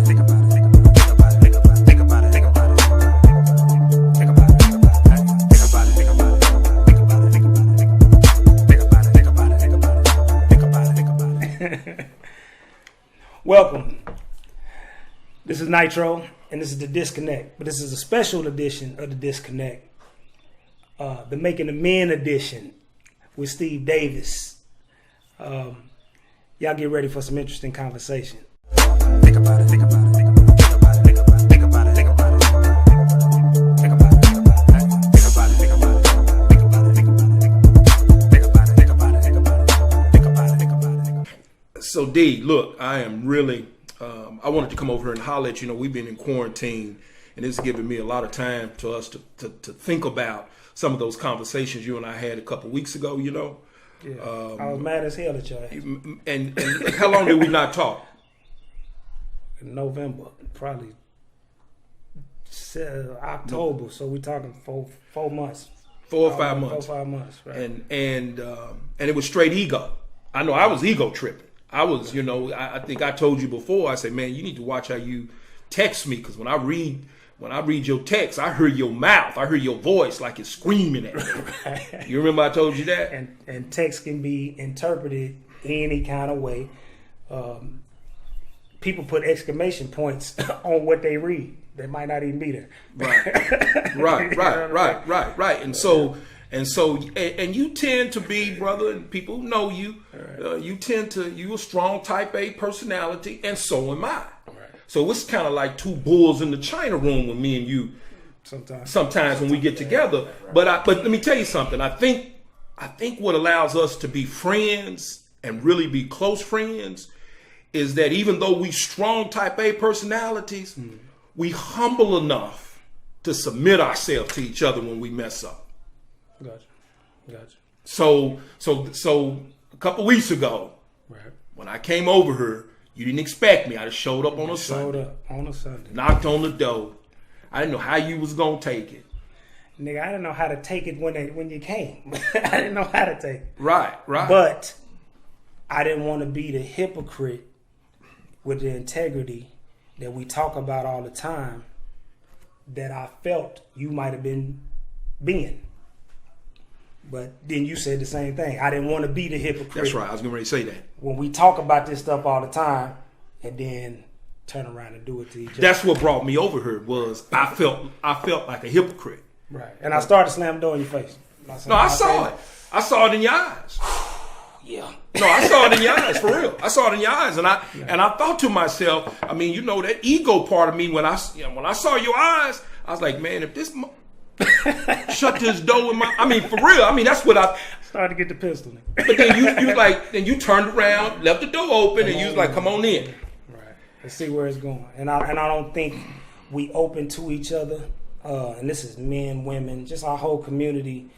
Welcome. This is Nitro, and this is The Disconnect. But this is a special edition of The Disconnect. The Making of Men edition with Steve Davis. Y'all get ready for some interesting conversation. Think about it, think about it, think about it, think about it, think about it, think about it, think about it, think about it, think about it, think about it, think about it, think about it, think about it, think about it, think about it, think about it. So D, look, I am really, I wanted to come over here and holler at you. You know, we've been in quarantine, and it's given me a lot of time to us to think about some of those conversations you and I had a couple weeks ago, you know. Yeah, I was mad as hell at y'all. And how long did we not talk? In November, probably October. So we talking 4 months. 4 or 5 months. 4 or 5 months, right? And it was straight ego. I know I was ego tripping. I was, you know, I think I told you before. I said, man, you need to watch how you text me, because when I read your text, I hear your mouth, I hear your voice like it's screaming at me. Right. You remember I told you that? And text can be interpreted any kind of way. People put exclamation points on what they read. They might not even be there. Right. And you tend to be, brother, and people know you. Right. You a strong type A personality, and so am I. Right. So it's kind of like two bulls in the China room with me and you. Sometimes when we get together. Right. But let me tell you something. I think what allows us to be friends and really be close friends is that even though we strong type A personalities, we humble enough to submit ourselves to each other when we mess up. Gotcha. So a couple weeks ago, right, when I came over here, you didn't expect me. I just showed up on a Sunday. Knocked on the door. I didn't know how you was gonna take it. Nigga, I didn't know how to take it when you came. I didn't know how to take it. Right. But I didn't want to be the hypocrite with the integrity that we talk about all the time that I felt you might have been being. But then you said the same thing. I didn't want to be the hypocrite. That's right. I was getting ready to say that. When we talk about this stuff all the time and then turn around and do it to each other. That's what brought me over here was I felt like a hypocrite. Right. And I started slamming the door in your face. I saw it. I saw it in your eyes. Yeah. No, I saw it in your eyes, for real. I saw it in your eyes, and I thought to myself, I mean, you know, that ego part of me when I saw your eyes, I was like, man, if this shut this door in my, I mean, for real. I mean, that's what I started to get the pistol. But then you turned around, left the door open, and you was like, come on in. Right. Let's see where it's going. And I don't think we open to each other. And this is men, women, just our whole community.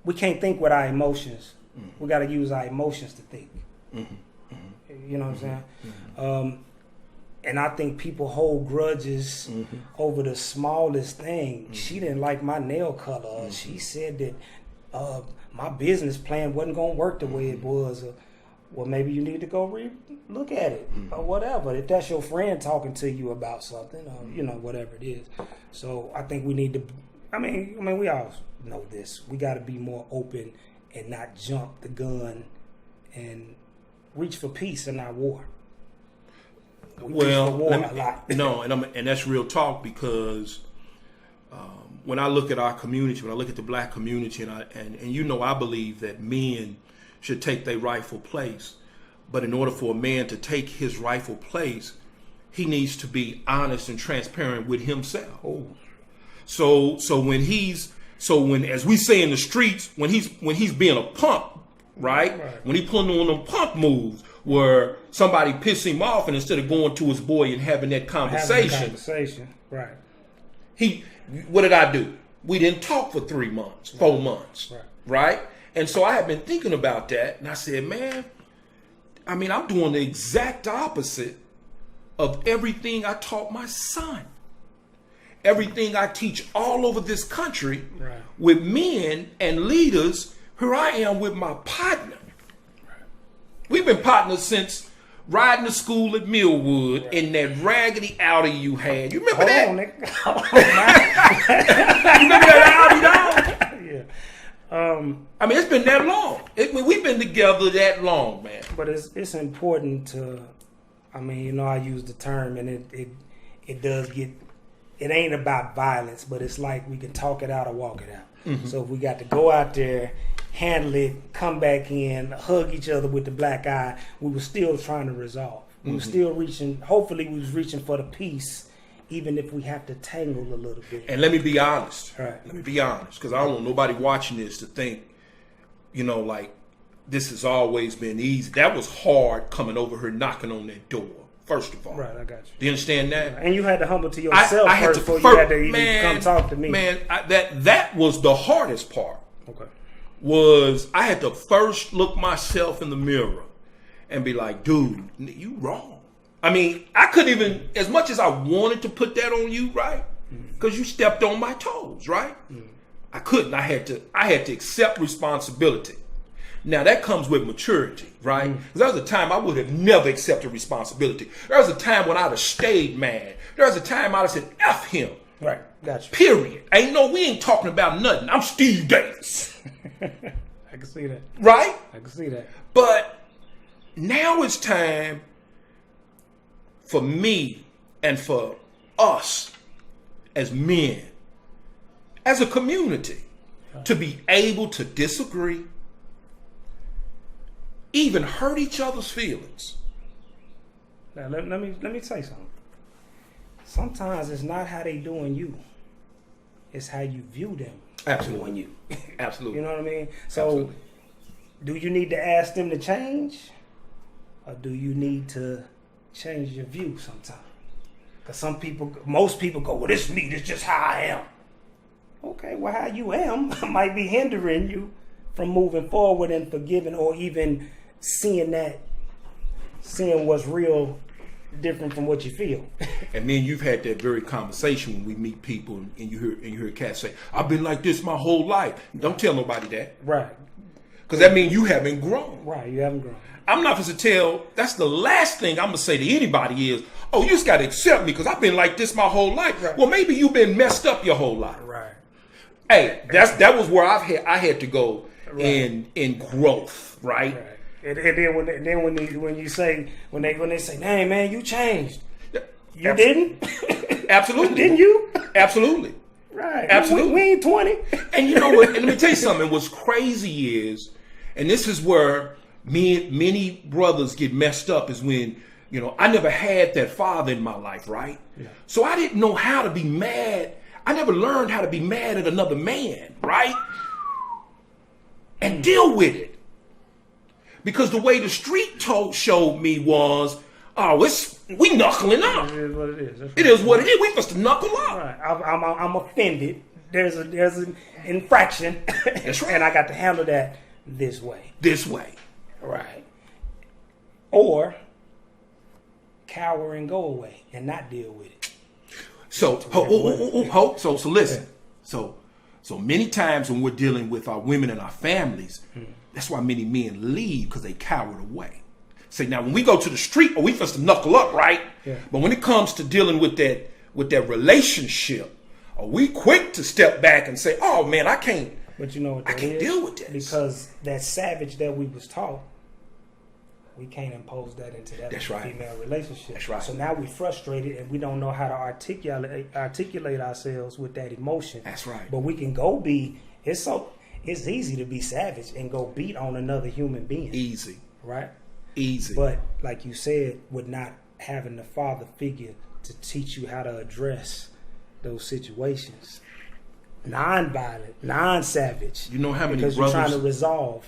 We can't think with our emotions. Mm-hmm. We got to use our emotions to think. Mm-hmm. You know what I'm saying? Mm-hmm. And I think people hold grudges over the smallest thing. Mm-hmm. She didn't like my nail color. Mm-hmm. She said that my business plan wasn't going to work the way it was. Well, maybe you need to go look at it or whatever. If that's your friend talking to you about something, or, you know, whatever it is. So I think we need to, I mean, we all know this. We got to be more open and not jump the gun and reach for peace and not war. And that's real talk, because when I look at our community, when I look at the black community, and you know, I believe that men should take their rightful place, but in order for a man to take his rightful place, he needs to be honest and transparent with himself. Oh. So when as we say in the streets, when he's being a punk, right? When he pulling on them punk moves, where somebody piss him off, and instead of going to his boy and having that conversation, right? What did I do? We didn't talk for 3 months, 4 months, right? And so I have been thinking about that, and I said, man, I mean, I'm doing the exact opposite of everything I taught my son. Everything I teach all over this country with men and leaders. Here I am with my partner. been partners since riding to school at Millwood in that raggedy Audi you had. You remember that? You remember that Audi, dog? Yeah. I mean, it's been that long. We've been together that long, man. But it's important to, I mean, you know, I use the term, and it does get, it ain't about violence, but it's like we can talk it out or walk it out. Mm-hmm. So if we got to go out there, handle it, come back in, hug each other with the black eye, we were still trying to resolve. We were still reaching, hopefully we was reaching for the peace, even if we have to tangle a little bit. And let me be honest. Right. Let me be honest, because I don't want nobody watching this to think, you know, like this has always been easy. That was hard coming over here knocking on that door, first of all. Right, I got you. Do you understand that? And you had to humble to yourself first before you had to even come talk to me. Man, that was the hardest part. Okay. Was I had to first look myself in the mirror and be like, dude, you wrong. I mean, I couldn't even, as much as I wanted to put that on you, right? Because you stepped on my toes, right? I couldn't. I had to accept responsibility. Now that comes with maturity, right? Because there was a time I would have never accepted responsibility. There was a time when I'd have stayed mad. There was a time I'd have said, F him. Right, gotcha. Period. We ain't talking about nothing. I'm Steve Davis. I can see that. Right? I can see that. But now it's time for me and for us as men, as a community, to be able to disagree, even hurt each other's feelings. Now let me say something. Sometimes it's not how they doing you, it's how you view them. Absolutely. Doing you. Absolutely. You know what I mean? So, Absolutely. Do you need to ask them to change, or do you need to change your view sometimes? Because most people go, well, this me, this just how I am. Okay, well, how you am might be hindering you from moving forward and forgiving, or even seeing what's real different from what you feel. And then you've had that very conversation when we meet people and you hear cats say, I've been like this my whole life. Don't tell nobody that. Right. Because that means you haven't grown. Right, you haven't grown. I'm not supposed to tell, that's the last thing I'm going to say to anybody is, oh, you just got to accept me because I've been like this my whole life. Right. Well, maybe you've been messed up your whole life. Right. Hey, that was where I had to go in growth, right? Right. And then when they say, "Dang man, you changed," you didn't. Absolutely, didn't you? Absolutely, right. Absolutely. We ain't 20. And you know what? And let me tell you something. What's crazy is, and this is where many brothers get messed up, is when I never had that father in my life, right? Yeah. So I didn't know how to be mad. I never learned how to be mad at another man, right? And deal with it. Because the way the street showed me was, we knuckling up. It is what it is. It is what it is. We supposed to knuckle up. Right. I'm offended. There's an infraction. That's right. And I got to handle that this way. This way. Right. Or cower and go away and not deal with it. So listen. So many times when we're dealing with our women and our families, that's why many men leave, because they cowered away. Say, now when we go to the street, we supposed to knuckle up, right? Yeah. But when it comes to dealing with that relationship, are we quick to step back and say, oh man, I can't. But you know what that I can't is? deal with this. Because that savage that we was taught, we can't impose that into that female relationship. That's right. So now we're frustrated and we don't know how to articulate ourselves with that emotion. That's right. But we can go it's easy to be savage and go beat on another human being. Easy. Right? Easy. But like you said, with not having the father figure to teach you how to address those situations. Non-violent, non-savage. You know how many because brothers... you're trying to resolve.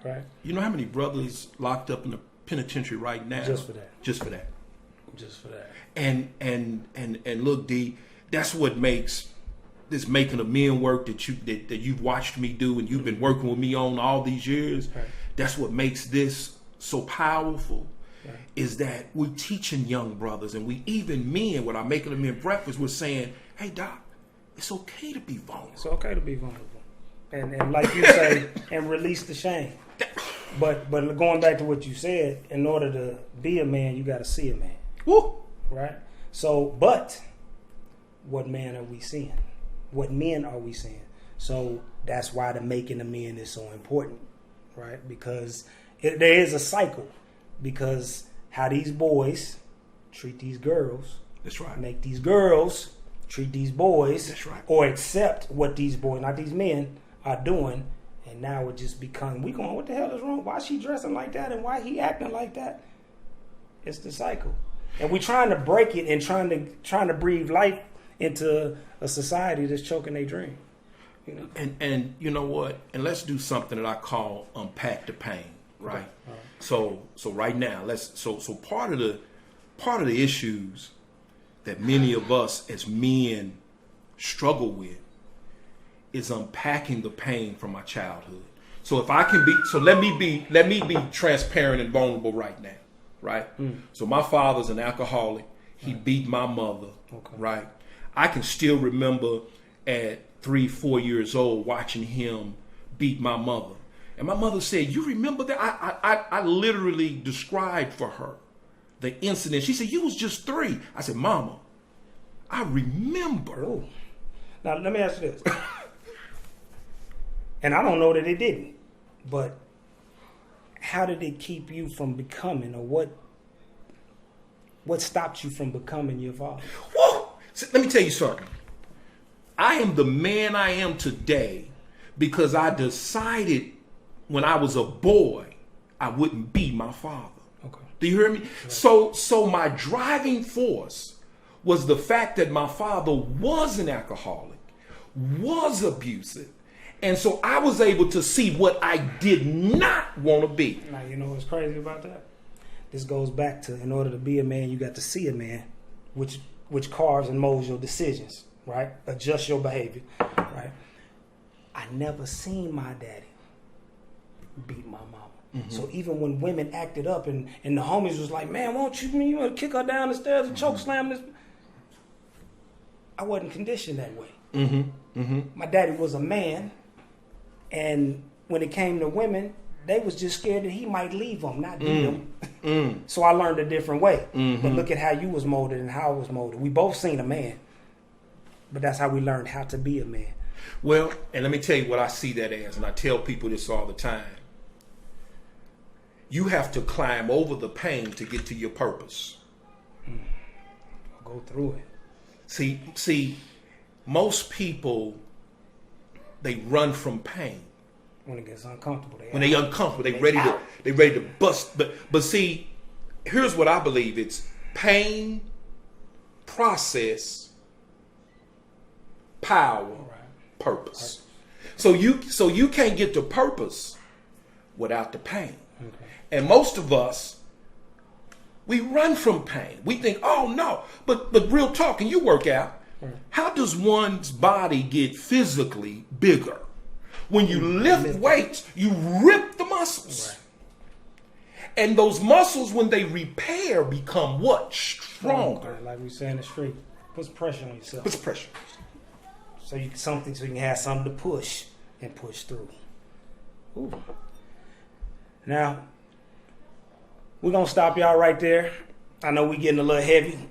Right? You know how many brothers locked up in the penitentiary right now? Just for that. Just for that. Just for that. And look, D, that's what makes this making of men work that you've watched me do and you've been working with me on all these years. Right. That's what makes this so powerful. Right. Is that we're teaching young brothers, and we even men with our Making of Men breakfast, we're saying, hey Doc, it's okay to be vulnerable. It's okay to be vulnerable. And like you say, and release the shame. But going back to what you said, in order to be a man, you got to see a man. Woo! Right? So, but what man are we seeing? What men are we seeing? So that's why the making of men is so important, right? Because there is a cycle. Because how these boys treat these girls. That's right. Make these girls treat these boys. That's right. Or accept what these boys, not these men, are doing. And now it just becomes, we going, what the hell is wrong? Why is she dressing like that? And why he acting like that? It's the cycle. And we trying to break it and trying to breathe life into a society that's choking their dream. You know? And you know what? And let's do something that I call unpack the pain, right? Okay. All right. So right now, so part of the issues that many of us as men struggle with is unpacking the pain from my childhood. So if I can be, so let me be transparent and vulnerable right now, right? So my father's an alcoholic. He beat my mother, right? I can still remember at 3-4 years old watching him beat my mother. And my mother said, "You remember that?" I literally described for her the incident. She said, "You was just 3." I said, "Mama, I remember." Ooh. Now, let me ask you this. And I don't know that it didn't, but how did it keep you from becoming, or what stopped you from becoming your father? Whoa! So, let me tell you something. I am the man I am today because I decided when I was a boy, I wouldn't be my father. Okay. Do you hear me? Right. So my driving force was the fact that my father was an alcoholic, was abusive. And so I was able to see what I did not want to be. Now, you know what's crazy about that? This goes back to, in order to be a man, you got to see a man, which carves and molds your decisions, right? Adjust your behavior, right? I never seen my daddy beat my mama. Mm-hmm. So even when women acted up and the homies was like, "Man, won't you want to kick her down the stairs and choke slam this?" I wasn't conditioned that way. Mm-hmm. Mm-hmm. My daddy was a man, and when it came to women, they was just scared that he might leave them, not beat them. So I learned a different way. Mm-hmm. But look at how you was molded and how I was molded. We both seen a man, but that's how we learned how to be a man. Well, and let me tell you what I see that as, and I tell people this all the time. You have to climb over the pain to get to your purpose. Go through it. See, most people, they run from pain. When it gets uncomfortable, they uncomfortable, they ready to bust. But see, here's what I believe: it's pain, process, power, purpose. So you can't get to purpose without the pain. Okay. And most of us, we run from pain. We think, "Oh no," but real talk, and you work out. How does one's body get physically bigger? When you lift weights, you rip the muscles. Right. And those muscles, when they repair, become what? Stronger. Like we say in the street, puts pressure on yourself. Puts pressure. So you can have something to push and push through. Ooh. Now, we're going to stop y'all right there. I know we're getting a little heavy,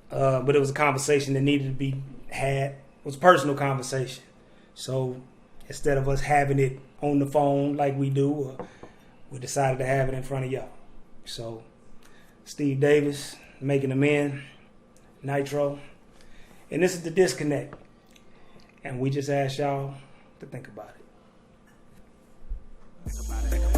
but it was a conversation that needed to be had. It was a personal conversation. So instead of us having it on the phone like we do, we decided to have it in front of y'all. So Steve Davis, Making of Men, Nitro, and this is The Disconnect. And we just asked y'all to think about it. Think about it.